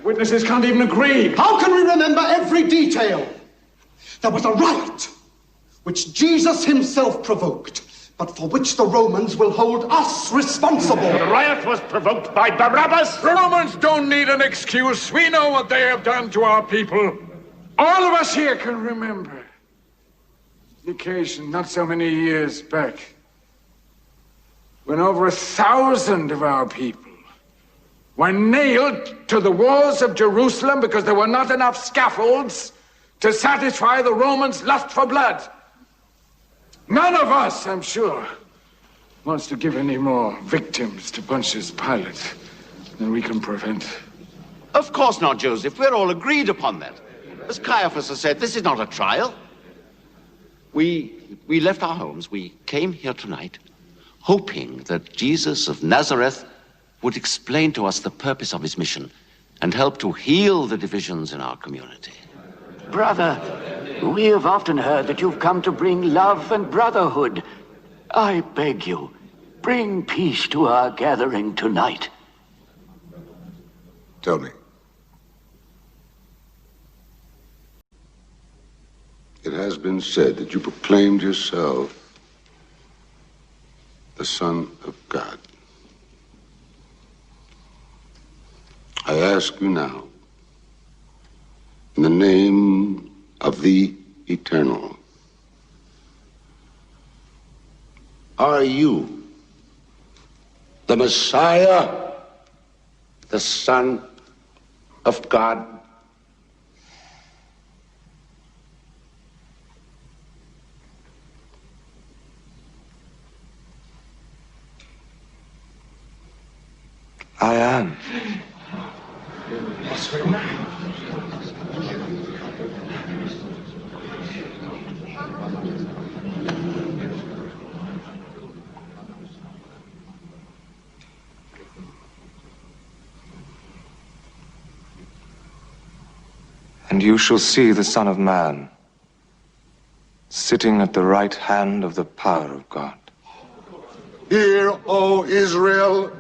Witnesses can't even agree. How can we remember every detail? There was a riot, which Jesus himself provoked, but for which the Romans will hold us responsible. The riot was provoked by Barabbas. The Romans don't need an excuse. We know what they have done to our people. All of us here can remember the occasion not so many years back when over 1,000 of our people were nailed to the walls of Jerusalem because there were not enough scaffolds to satisfy the Romans' lust for blood. None of us, I'm sure, wants to give any more victims to Pontius Pilate than we can prevent. Of course not, Joseph. We're all agreed upon that. As Caiaphas has said, this is not a trial. We left our homes. We came here tonight hoping that Jesus of Nazareth would explain to us the purpose of his mission and help to heal the divisions in our community. Brother, we have often heard that you've come to bring love and brotherhood. I beg you, bring peace to our gathering tonight. Tell me. It has been said that you proclaimed yourself the Son of God. I ask you now, in the name of the Eternal, are you the Messiah, the Son of God? I am. And you shall see the Son of Man sitting at the right hand of the power of God. Hear, O Israel,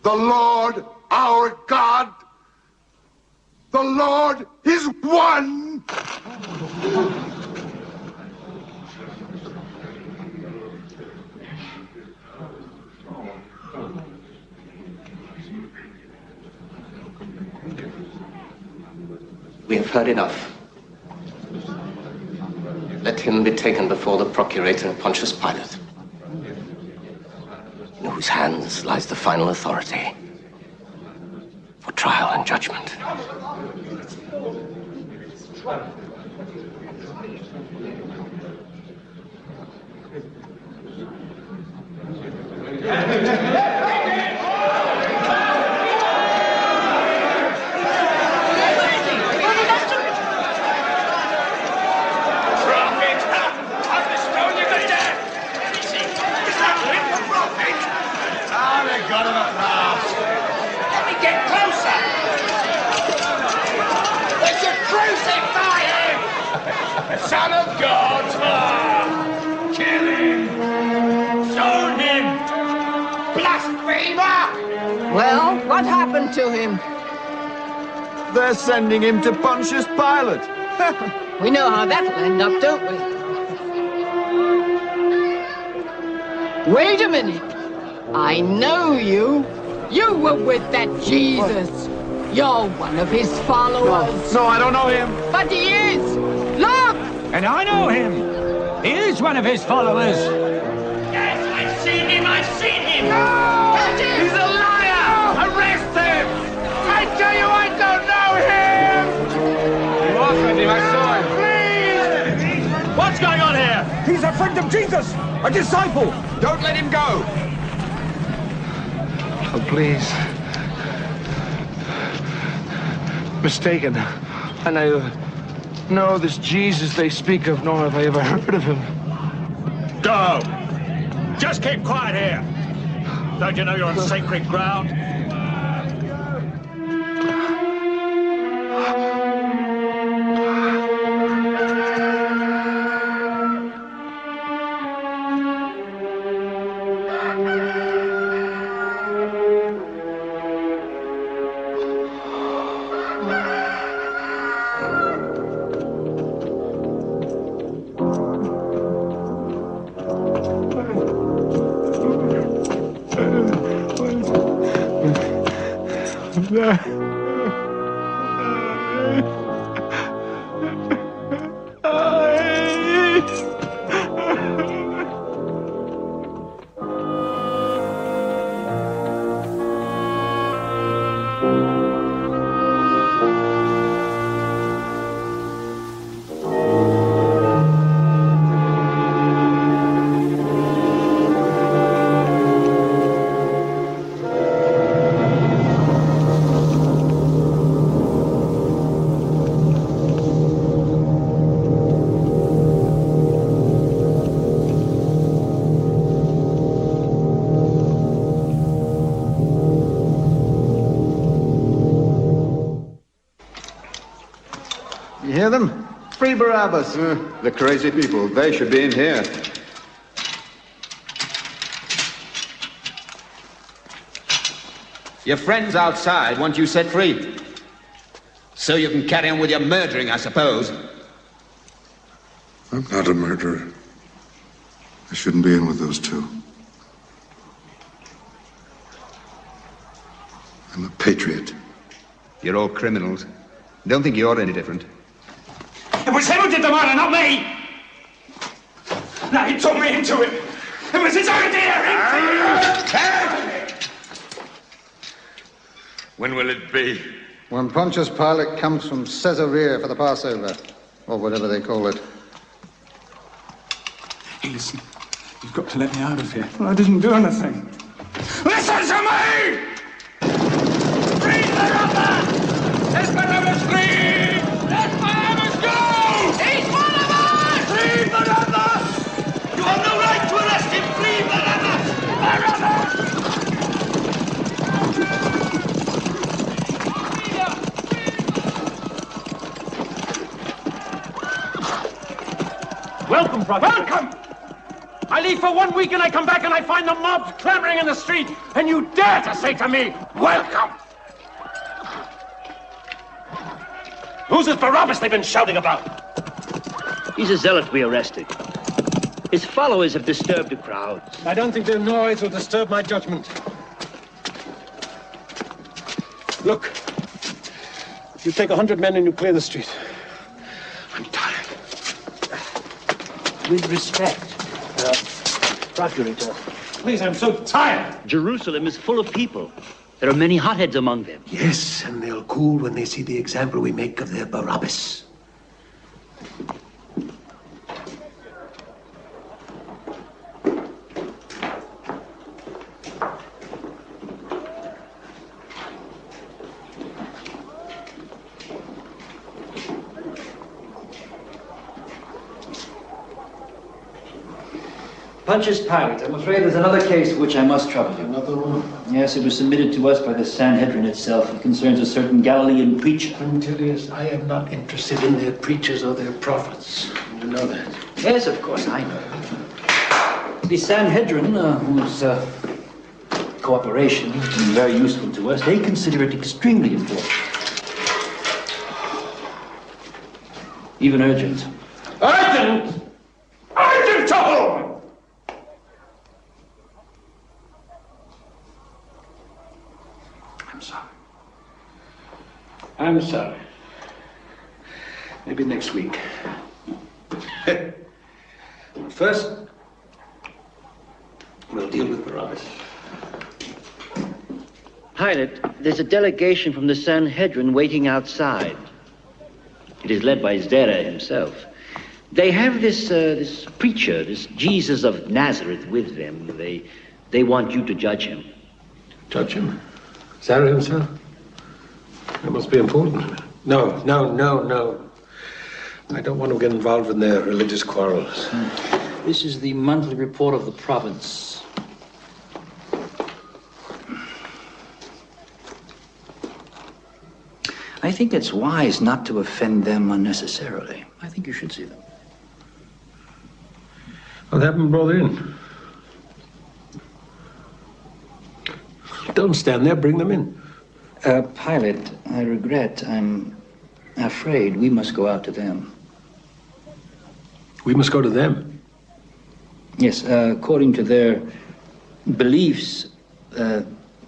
the Lord our God, the Lord is one. We have heard enough. Let him be taken before the procurator Pontius Pilate, in whose hands lies the final authority for trial and judgment. Son of God! Kill him! Stone him! Blasphemer! Well, what happened to him? They're sending him to Pontius Pilate. We know how that'll end up, don't we? Wait a minute. I know you. You were with that Jesus. You're one of his followers. No, I don't know him. But he is. Look! And I know him. He is one of his followers. Yes, I've seen him. I've seen him. No! He's a liar. No! Arrest him. I tell you, I don't know him. You offered him. I saw him. Please. What's going on here? He's a friend of Jesus, a disciple. Don't let him go. Oh, please. Mistaken. I know this Jesus they speak of, nor have I ever heard of him. Go. Just keep quiet here. Don't you know you're on sacred ground? You hear them? Free Barabbas. The crazy people. They should be in here. Your friends outside want you set free. So you can carry on with your murdering, I suppose. I'm not a murderer. I shouldn't be in with those two. I'm a patriot. You're all criminals. Don't think you're any different. It was him who did the murder, not me! Now he took me into it! It was his idea! When will it be? When Pontius Pilate comes from Caesarea for the Passover, or whatever they call it. Hey, listen. You've got to let me out of here. Well, I didn't do anything. Listen to me! Free Barabbas! Let Barabbas free! Let Barabbas go! He's one of us! Free Barabbas! You have no right to arrest him! Free Barabbas! Barabbas! Welcome, brother. Welcome! I leave for 1 week and I come back and I find the mob clamoring in the street, and you dare to say to me, welcome! Who's this Barabbas they've been shouting about? He's a zealot we arrested. His followers have disturbed the crowd. I don't think their noise will disturb my judgment. Look, you take 100 men and you clear the street. I'm tired. With respect, Procurator. Please, I'm so tired. Jerusalem is full of people. There are many hotheads among them. Yes, and they'll cool when they see the example we make of their Barabbas. Pontius Pilate, I'm afraid there's another case which I must trouble you. Another one? Yes, it was submitted to us by the Sanhedrin itself. It concerns a certain Galilean preacher. Quintilius, I am not interested in their preachers or their prophets. You know that. Yes, of course, I know. The Sanhedrin, whose cooperation has been very useful to us, they consider it extremely important. Even urgent. Urgent! Urgent to whom? I'm sorry. I'm sorry. Maybe next week. First, we'll deal with Barabbas. Pilate, there's a delegation from the Sanhedrin waiting outside. It is led by Zera himself. They have this preacher, this Jesus of Nazareth with them. They want you to judge him. Judge him? Zara himself? That must be important. No. I don't want to get involved in their religious quarrels. This is the monthly report of the province. I think it's wise not to offend them unnecessarily. I think you should see them. I'll have them brought in. Don't stand there, bring them in. Pilate, I regret, I'm afraid we must go out to them. We must go to them? Yes, according to their beliefs,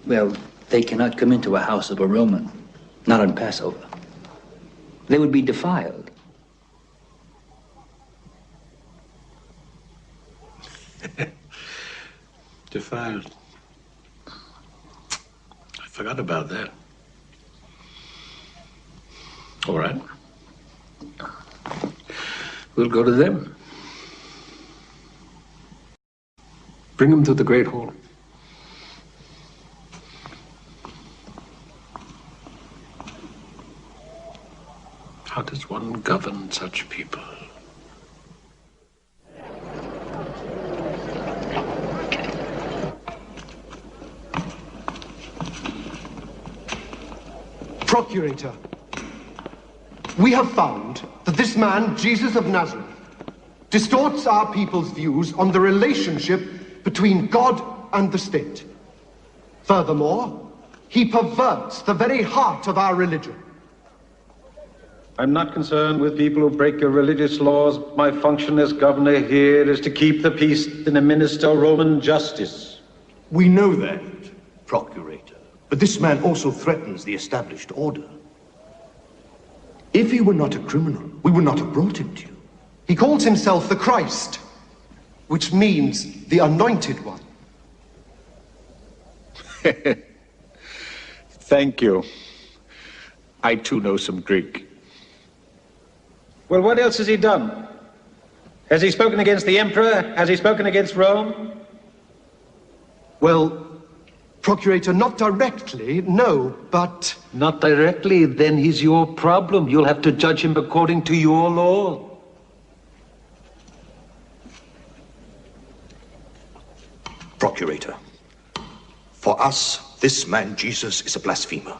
well, They cannot come into a house of a Roman, not on Passover. They would be defiled. Defiled. I forgot about that. All right. We'll go to them. Bring them to the Great Hall. How does one govern such people? Procurator, we have found that this man, Jesus of Nazareth, distorts our people's views on the relationship between God and the state. Furthermore, he perverts the very heart of our religion. I'm not concerned with people who break your religious laws. My function as governor here is to keep the peace and administer Roman justice. We know that, Procurator. But this man also threatens the established order. If he were not a criminal, we would not have brought him to you. He calls himself the Christ, which means the Anointed One. Thank you. I too know some Greek. Well, what else has he done? Has he spoken against the emperor? Has he spoken against Rome? Well, Procurator, not directly, no, but... Not directly, then he's your problem. You'll have to judge him according to your law. Procurator, for us, this man Jesus is a blasphemer.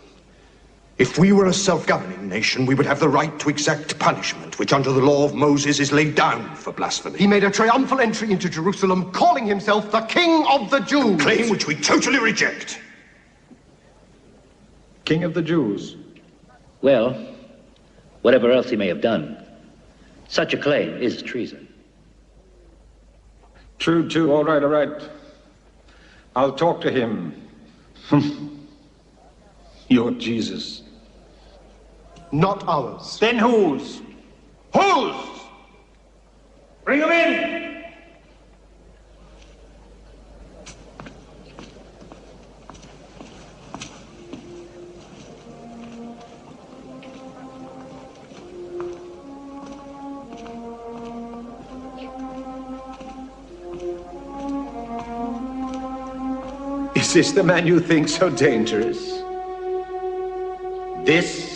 If we were a self-governing nation, we would have the right to exact punishment, which under the law of Moses is laid down for blasphemy. He made a triumphal entry into Jerusalem, calling himself the King of the Jews. A claim which we totally reject. King of the Jews? Well, whatever else he may have done, such a claim is treason. True, too. All right, all right. I'll talk to him. You're Jesus. Not ours. Then whose? Whose? Bring him in! Is this the man you think so dangerous? This?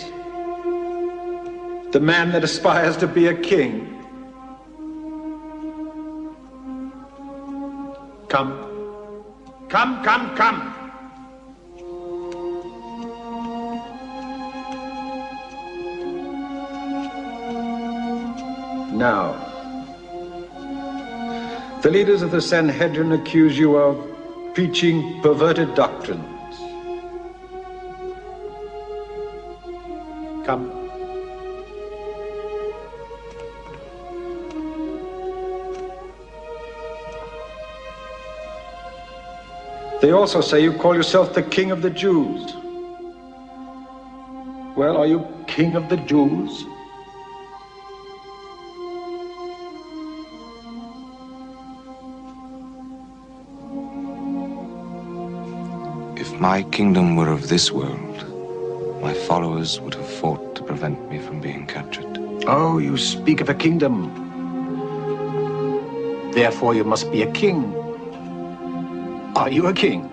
The man that aspires to be a king? Come. Come, come, come. Now, the leaders of the Sanhedrin accuse you of preaching perverted doctrines. Come. They also say you call yourself the King of the Jews. Well, are you King of the Jews? If my kingdom were of this world, my followers would have fought to prevent me from being captured. Oh, you speak of a kingdom. Therefore, you must be a king. Are you a king?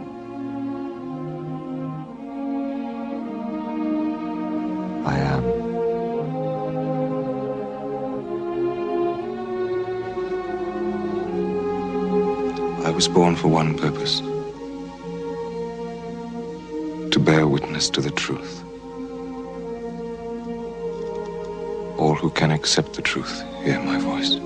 I am. I was born for one purpose. To bear witness to the truth. All who can accept the truth hear my voice.